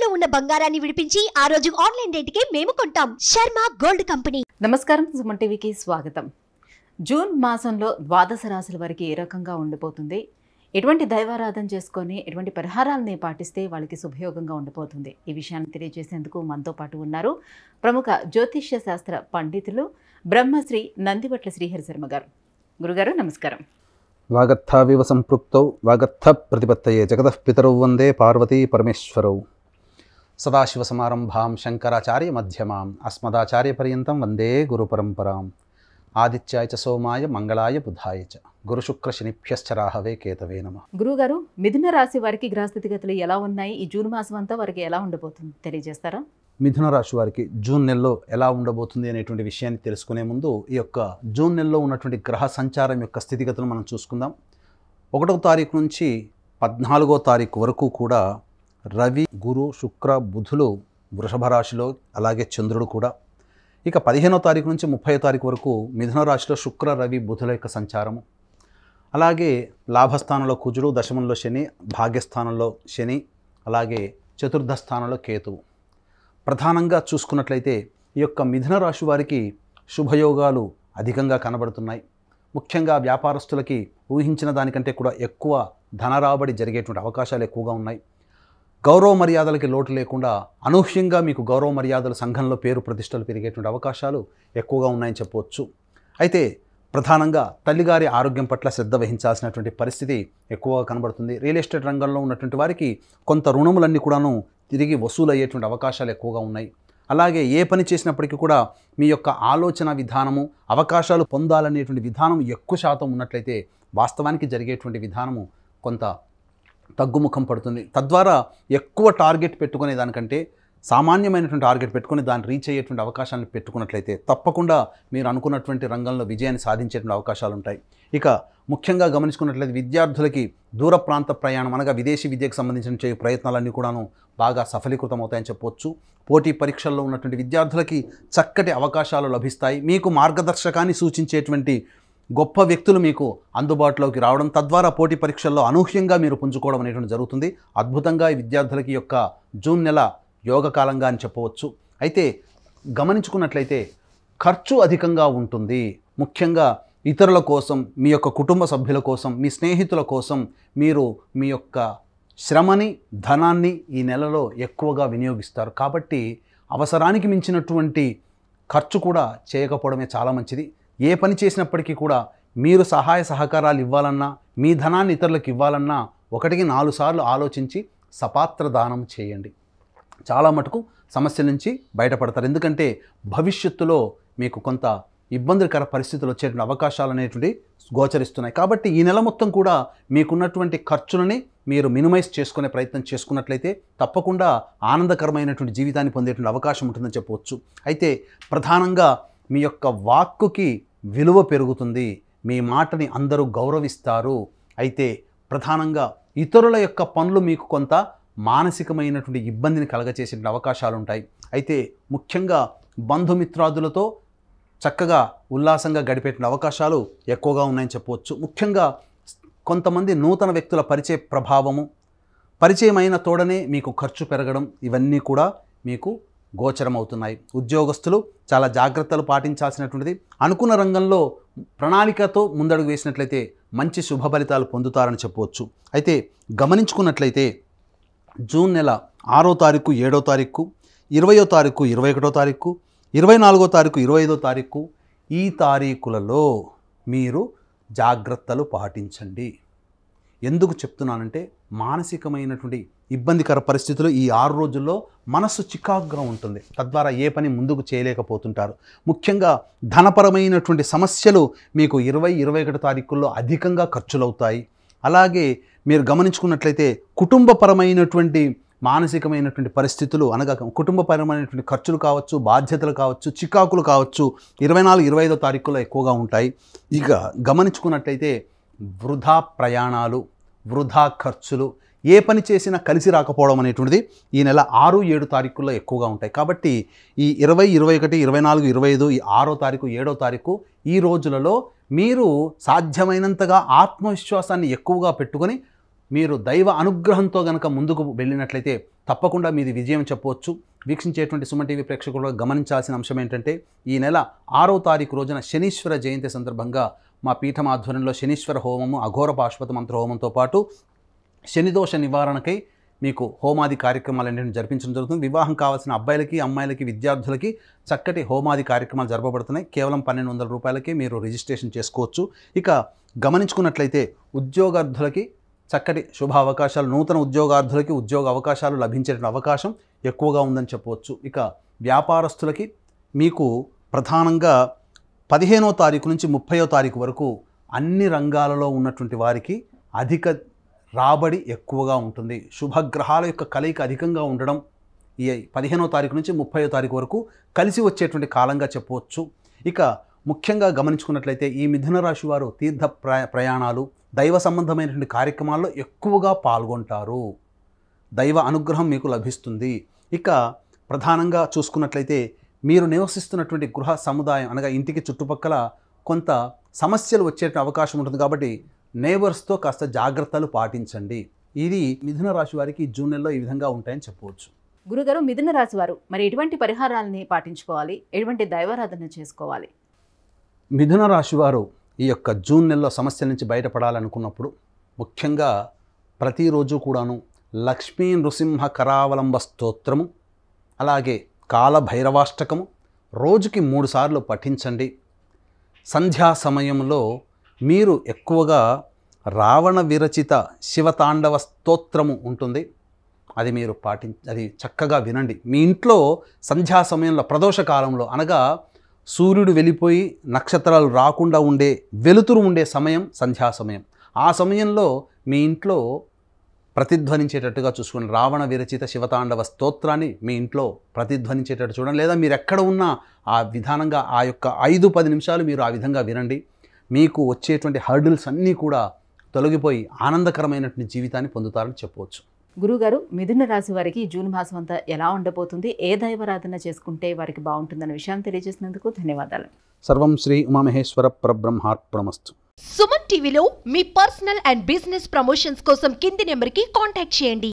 తాకట్టులో ఉన్న బంగారాన్ని విడిపించి ఆ రోజు ఆన్లైన్ రేటుకే మేము కొంటాం. Sharma gold company. నమస్కారం, సుమన్ టీవీకి స్వాగతం. జూన్ మాసంలో ద్వాదశ రాశుల వారికి ఏ రకంగా ఉండిపోతుంది, ఎటువంటి దైవారాధన చేసుకొని ఎటువంటి పరిహారాలని పాటిస్తే వాళ్ళకి శుభయోగంగా ఉండిపోతుంది, ఈ విషయాన్ని తెలియజేసేందుకు మనతో పాటు ఉన్నారు ప్రముఖ జ్యోతిష్య శాస్త్ర పండితులు బ్రహ్మశ్రీ నందివట్ల శ్రీహరి శర్మ గారు. గురుగారు నమస్కారం. వాగర్థావివ సంపృక్తౌ వాగర్థ ప్రతిపత్తయే జగతః పితరౌ వందే పార్వతీ పరమేశ్వరౌ. సదాశివసమారంభాం శంకరాచార్య మధ్యమాం అస్మదాచార్య పర్యంతం వందే గురుపరంపరాం. ఆదిత్యాయ చ సోమాయ మంగళాయ బుధాయ చ గురుశుక్ర శనిభ్యశ్చ రాహవే కేతవే నమః. గురుగారు, మిథున రాశి వారికి గ్రహస్థితిగతులు ఎలా ఉన్నాయి, ఈ జూన్ మాసం అంతా వారికి ఎలా ఉండబోతుంది తెలియజేస్తారా? మిథున రాశి వారికి జూన్ నెలలో ఎలా ఉండబోతుంది అనేటువంటి విషయాన్ని తెలుసుకునే ముందు ఈ యొక్క జూన్ నెలలో ఉన్నటువంటి గ్రహ సంచారం యొక్క స్థితిగతులను మనం చూసుకుందాం. 1వ తారీఖు నుంచి 14వ తారీఖు వరకు కూడా రవి, గురు, శుక్ర, బుధులు వృషభ రాశిలో, అలాగే చంద్రుడు కూడా. ఇక 15వ తారీఖు నుంచి 30వ తారీఖు వరకు మిథున రాశిలో శుక్ర, రవి, బుధుల యొక్క సంచారము. అలాగే లాభస్థానంలో కుజుడు, దశమంలో శని, భాగ్యస్థానంలో శని, అలాగే చతుర్థ స్థానంలో కేతువు. ప్రధానంగా చూసుకున్నట్లయితే ఈ యొక్క మిథున రాశి వారికి శుభయోగాలు అధికంగా కనబడుతున్నాయి. ముఖ్యంగా వ్యాపారస్తులకి ఊహించిన దానికంటే కూడా ఎక్కువ ధనరాబడి జరిగేటువంటి అవకాశాలు ఎక్కువగా ఉన్నాయి. గౌరవ మర్యాదలకి లోటు లేకుండా అనూహ్యంగా మీకు గౌరవ మర్యాదలు, సంఘంలో పేరు ప్రతిష్టలు పెరిగేటువంటి అవకాశాలు ఎక్కువగా ఉన్నాయని చెప్పవచ్చు. అయితే ప్రధానంగా తల్లిగారి ఆరోగ్యం పట్ల శ్రద్ధ వహించాల్సినటువంటి పరిస్థితి ఎక్కువగా కనబడుతుంది. రియల్ ఎస్టేట్ రంగంలో ఉన్నటువంటి వారికి కొంత రుణములన్నీ కూడాను తిరిగి వసూలు అయ్యేటువంటి అవకాశాలు ఎక్కువగా ఉన్నాయి. అలాగే ఏ పని చేసినప్పటికీ కూడా మీ యొక్క ఆలోచన విధానము, అవకాశాలు పొందాలనేటువంటి విధానం ఎక్కువ శాతం ఉన్నట్లయితే వాస్తవానికి జరిగేటువంటి విధానము కొంత తగ్గుముఖం పడుతుంది. తద్వారా ఎక్కువ టార్గెట్ పెట్టుకునే దానికంటే సామాన్యమైనటువంటి టార్గెట్ పెట్టుకుని దాన్ని రీచ్ అయ్యేటువంటి అవకాశాలను పెట్టుకున్నట్లయితే తప్పకుండా మీరు అనుకున్నటువంటి రంగంలో విజయాన్ని సాధించేటువంటి అవకాశాలు ఉంటాయి. ఇక ముఖ్యంగా గమనించుకున్నట్లయితే విద్యార్థులకి దూర ప్రాంత ప్రయాణం అనగా విదేశీ విద్యకు సంబంధించిన ప్రయత్నాలన్నీ కూడాను బాగా సఫలీకృతం అవుతాయని చెప్పవచ్చు. పోటీ పరీక్షల్లో ఉన్నటువంటి విద్యార్థులకి చక్కటి అవకాశాలు లభిస్తాయి. మీకు మార్గదర్శకాన్ని సూచించేటువంటి గొప్ప వ్యక్తులు మీకు అందుబాటులోకి రావడం, తద్వారా పోటీ పరీక్షల్లో అనూహ్యంగా మీరు పుంజుకోవడం అనేటువంటి జరుగుతుంది. అద్భుతంగా ఈ విద్యార్థులకి యొక్క జూన్ నెల యోగకాలంగా అని చెప్పవచ్చు. అయితే గమనించుకున్నట్లయితే ఖర్చు అధికంగా ఉంటుంది. ముఖ్యంగా ఇతరుల కోసం, మీ యొక్క కుటుంబ సభ్యుల కోసం, మీ స్నేహితుల కోసం మీరు మీ యొక్క శ్రమని, ధనాన్ని ఈ నెలలో ఎక్కువగా వినియోగిస్తారు. కాబట్టి అవసరానికి మించినటువంటి ఖర్చు కూడా చేయకపోవడమే చాలా మంచిది. ఏ పని చేసినప్పటికీ కూడా మీరు సహాయ సహకారాలు ఇవ్వాలన్నా, మీ ధనాన్ని ఇతరులకు ఇవ్వాలన్నా 1కి 4 సార్లు ఆలోచించి సపాత్ర దానం చేయండి. చాలా మటుకు సమస్య నుంచి బయటపడతారు. ఎందుకంటే భవిష్యత్తులో మీకు కొంత ఇబ్బందికర పరిస్థితులు వచ్చేటువంటి అవకాశాలు అనేటువంటి గోచరిస్తున్నాయి. కాబట్టి ఈ నెల మొత్తం కూడా మీకున్నటువంటి ఖర్చులని మీరు మినిమైజ్ చేసుకునే ప్రయత్నం చేసుకున్నట్లయితే తప్పకుండా ఆనందకరమైనటువంటి జీవితాన్ని పొందేటువంటి అవకాశం ఉంటుందని చెప్పవచ్చు. అయితే ప్రధానంగా మీ యొక్క వాక్కుకి విలువ పెరుగుతుంది. మీ మాటని అందరూ గౌరవిస్తారు. అయితే ప్రధానంగా ఇతరుల యొక్క పనులు మీకు కొంత మానసికమైనటువంటి ఇబ్బందిని కలగచేసే అవకాశాలు ఉంటాయి. అయితే ముఖ్యంగా బంధుమిత్రాదులతో చక్కగా ఉల్లాసంగా గడిపేటువంటి అవకాశాలు ఎక్కువగా ఉన్నాయని చెప్పవచ్చు. ముఖ్యంగా కొంతమంది నూతన వ్యక్తుల పరిచయ ప్రభావము, పరిచయమైన తోడనే మీకు ఖర్చు పెరగడం, ఇవన్నీ కూడా మీకు గోచరం అవుతున్నాయి. ఉద్యోగస్తులు చాలా జాగ్రత్తలు పాటించాల్సినటువంటిది. అనుకున్న రంగంలో ప్రణాళికతో ముందడుగు వేసినట్లయితే మంచి శుభ ఫలితాలు పొందుతారని చెప్పవచ్చు. అయితే గమనించుకున్నట్లయితే జూన్ నెల 6వ తారీఖు, 7వ తారీఖు, 20వ తారీఖు, 21వ తారీఖు, 24వ తారీఖు, 25వ తారీఖు, ఈ తారీఖులలో మీరు జాగ్రత్తలు పాటించండి. ఎందుకు చెప్తున్నానంటే మానసికమైనటువంటి ఇబ్బందికర పరిస్థితులు ఈ 6 రోజుల్లో మనస్సు చికాకుగా ఉంటుంది. తద్వారా ఏ పని ముందుకు చేయలేకపోతుంటారు. ముఖ్యంగా ధనపరమైనటువంటి సమస్యలు మీకు 20, 21 తారీఖుల్లో అధికంగా ఖర్చులవుతాయి. అలాగే మీరు గమనించుకున్నట్లయితే కుటుంబపరమైనటువంటి మానసికమైనటువంటి పరిస్థితులు అనగా కుటుంబపరమైనటువంటి ఖర్చులు కావచ్చు, బాధ్యతలు కావచ్చు, చికాకులు కావచ్చు 24, 25వ తారీఖుల్లో ఎక్కువగా ఉంటాయి. ఇక గమనించుకున్నట్లయితే వృధా ప్రయాణాలు, వృధా ఖర్చులు, ఏ పని చేసినా కలిసి రాకపోవడం అనేటువంటిది ఈ నెల 6, 7 తారీఖుల్లో ఎక్కువగా ఉంటాయి. కాబట్టి ఈ 20, 21, 24, 25, ఈ 6వ తారీఖు, 7వ తారీఖు ఈ రోజులలో మీరు సాధ్యమైనంతగా ఆత్మవిశ్వాసాన్ని ఎక్కువగా పెట్టుకొని మీరు దైవ అనుగ్రహంతో గనక ముందుకు వెళ్ళినట్లయితే తప్పకుండా మీది విజయం చెప్పవచ్చు. వీక్షించేటువంటి సుమన్ టీవీ ప్రేక్షకులు గమనించాల్సిన అంశం ఏంటంటే, ఈ నెల 6వ తారీఖు రోజున శనీశ్వర జయంతి సందర్భంగా మా పీఠం ఆధ్వర్యంలో శనీశ్వర హోమము, అఘోర పాశుపత మంత్ర హోమంతో పాటు శనిదోష నివారణకై మీకు హోమాది కార్యక్రమాలన్నింటిని జరిపించడం జరుగుతుంది. వివాహం కావాల్సిన అబ్బాయిలకి, అమ్మాయిలకి, విద్యార్థులకి చక్కటి హోమాది కార్యక్రమాలు జరపబడుతున్నాయి. కేవలం 1200 రూపాయలకి మీరు రిజిస్ట్రేషన్ చేసుకోవచ్చు. ఇక గమనించుకున్నట్లయితే ఉద్యోగార్థులకి చక్కటి శుభ అవకాశాలు, నూతన ఉద్యోగార్థులకి ఉద్యోగ అవకాశాలు లభించే అవకాశం ఎక్కువగా ఉందని చెప్పవచ్చు. ఇక వ్యాపారస్తులకి మీకు ప్రధానంగా 15వ తారీఖు నుంచి 30వ తారీఖు వరకు అన్ని రంగాలలో ఉన్నటువంటి వారికి అధిక రాబడి ఎక్కువగా ఉంటుంది. శుభగ్రహాల యొక్క కలయిక అధికంగా ఉండడం ఈ 15వ తారీఖు నుంచి 30వ తారీఖు వరకు కలిసి వచ్చేటువంటి కాలంగా చెప్పవచ్చు. ఇక ముఖ్యంగా గమనించుకున్నట్లయితే ఈ మిథున రాశి వారు తీర్థ ప్రయాణాలు, దైవ సంబంధమైనటువంటి కార్యక్రమాల్లో ఎక్కువగా పాల్గొంటారు. దైవ అనుగ్రహం మీకు లభిస్తుంది. ఇక ప్రధానంగా చూసుకున్నట్లయితే మీరు నివసిస్తున్నటువంటి గృహ సముదాయం అనగా ఇంటికి చుట్టుపక్కల కొంత సమస్యలు వచ్చే అవకాశం ఉంటుంది. కాబట్టి నేబర్స్తో కాస్త జాగ్రత్తలు పాటించండి. ఇది మిథున రాశి వారికి జూన్ నెలలో ఈ విధంగా ఉంటాయని చెప్పవచ్చు. గురుగారు, మిథున రాశి వారు మరి ఎటువంటి పరిహారాలని పాటించుకోవాలి, ఎటువంటి దైవారాధన చేసుకోవాలి? మిథున రాశి వారు ఈ యొక్క జూన్ నెలలో సమస్యల నుంచి బయటపడాలనుకున్నప్పుడు ముఖ్యంగా ప్రతిరోజు కూడాను లక్ష్మీ నృసింహ కరావలంబ స్తోత్రము, అలాగే కాలభైరవాష్టకము రోజుకి 3 సార్లు పఠించండి. సంధ్యా సమయంలో మీరు ఎక్కువగా రావణ విరచిత శివతాండవ స్తోత్రము ఉంటుంది, అది మీరు అది చక్కగా వినండి. మీ ఇంట్లో సంధ్యా సమయంలో ప్రదోష కాలంలో అనగా సూర్యుడు వెళ్ళిపోయి నక్షత్రాలు రాకుండా ఉండే వెలుతురు ఉండే సమయం సంధ్యా సమయం. ఆ సమయంలో మీ ఇంట్లో ప్రతిధ్వనించేటట్టుగా చూసుకోండి. రావణ విరచిత శివతాండవ స్తోత్రాన్ని మీ ఇంట్లో ప్రతిధ్వనించేటట్టు చూడండి. లేదా మీరు ఎక్కడ ఉన్నా ఆ విధానంగా ఆ యొక్క 5-10 నిమిషాలు మీరు ఆ విధంగా వినండి. మీకు వచ్చేటువంటి హర్డిల్స్ అన్నీ కూడా తొలగిపోయి ఆనందకరమైనటువంటి జీవితాన్ని పొందుతారని చెప్పవచ్చు. గురుగారు, మిథున రాశి వారికి జూన్ మాసం అంతా ఎలా ఉండబోతుంది, ఏ దైవారాధన చేసుకుంటే వారికి బాగుంటుందన్న విషయాన్ని తెలియజేసినందుకు ధన్యవాదాలు. సర్వం శ్రీ ఉమామహేశ్వర పరబ్రహ్మార్పణమస్తు. సుమన్ టీవీలో మీ పర్సనల్ అండ్ బిజినెస్ ప్రమోషన్స్ కోసం కింది నెంబర్కి కాంటాక్ట్ చేయండి.